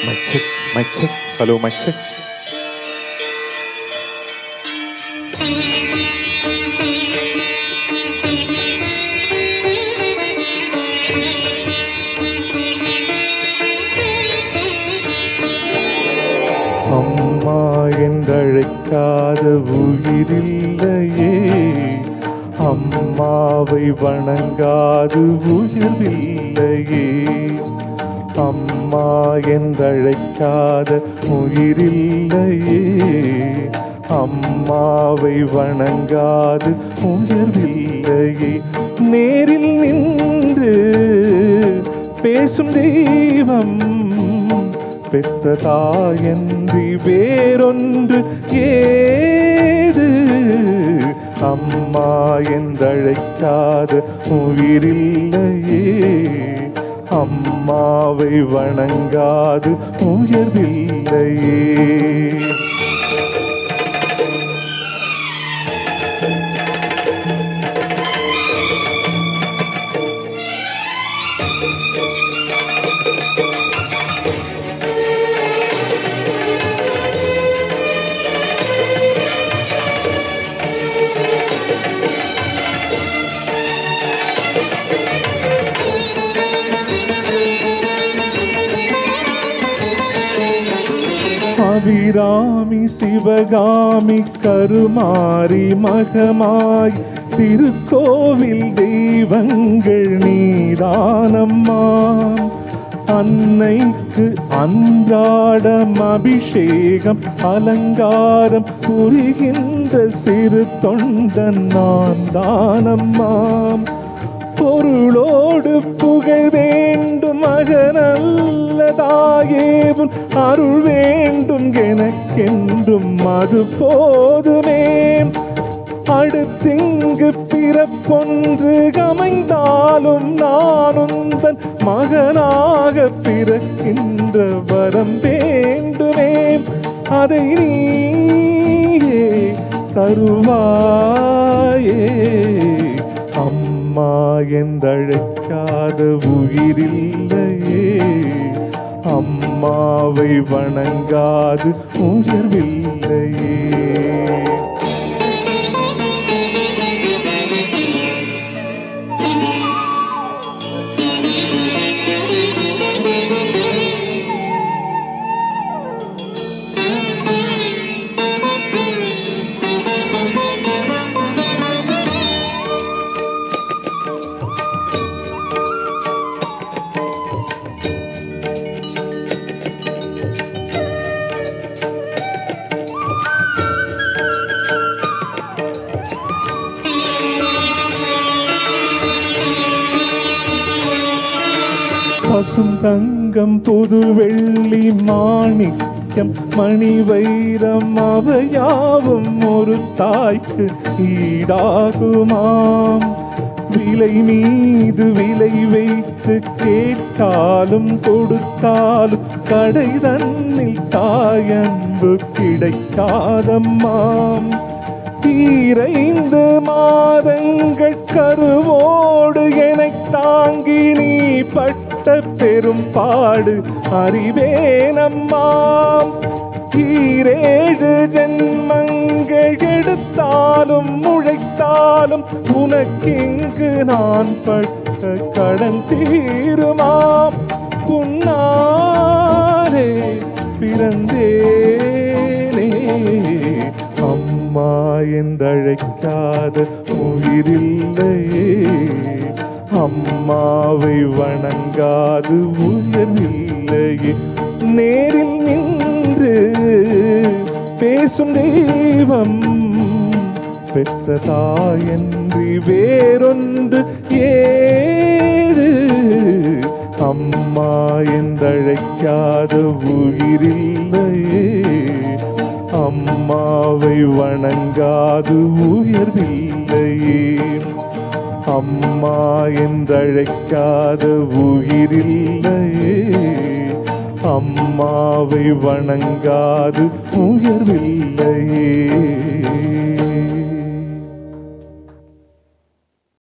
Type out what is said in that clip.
Mic check, mic check. Hello, mic check. அம்மா என்றழைக்காத உயிரில்லையே, அம்மாவை வணங்காது உயிரில்லையே. அம்மா என்றழைக்காத உயிரில்லையே, அம்மாவை வணங்காது உயர்வில்லையே. நேரில் நின்று பேசும் தெய்வம் பெற்ற தாயன்றி வேறொன்று ஏது? அம்மா என்றழைக்காத உயிரில்லையே, அம்மாவை வணங்காது உயர்வில்லையே. அபிராமி சிவகாமி கருமாரி மகமாய் திருக்கோவில் தெய்வங்கள் நீதானம்மா. அன்னைக்கு அன்றாடம் அபிஷேகம் அலங்காரம் புரிகின்ற சிறு தொண்டன் நான் தானம்மா. பொருளோடு புகழ் வேண்டும் மகனல்ல தாயேவும் அருள் வேண்டும் எனக்கென்றும் அது போதுமே. அடுத்திங்கு பிறப்பொன்று அமைந்தாலும் நானுந்தன் மகனாக பிறக்கின்ற வரம் வேண்டுமே. அதை நீயே தருவாயே. அம்மா என்றழைக்காத உயிரில்லையே, அம்மாவை வணங்காது உயர்வில்லையே. பசும் தங்கம் புது வெள்ளி மாணிக்கம் மணி வைரம் அவையாவும் ஒரு தாய்க்கு ஈடாகுமாம். விலை மீது விலை வைத்து கேட்டாலும் கொடுத்தாலும் கடை தன்னில் தாயன்பு கிடைக்காதம்மாம். 2 மாதங்கள் கருவோடு எனக் தாங்கி நீ பட்ட பெரும் பாடு அறிவேனம்மாம். 7 ஜென்மங்கள் எடுத்தாலும் உழைத்தாலும் உனக்கிங்கு நான் பட்ட கடன் தீருமாம். உன்னாலே பிறந்தேனே, அம்மா என்றழைக்காத உயிரில்லையே, அம்மாவை வணங்காது உயர்வில்லையே. நேரில் நின்று பேசும் தெய்வம் பெற்ற தாயன்றி வேறொன்று ஏது? அம்மா என்றழைக்காத உயிரில்லையே, அம்மாவை வணங்காது உயர்வில்லையே. அம்மா என்றழைக்காத உயிரில்லையே, அம்மாவை வணங்காது உயர்வில்லையே.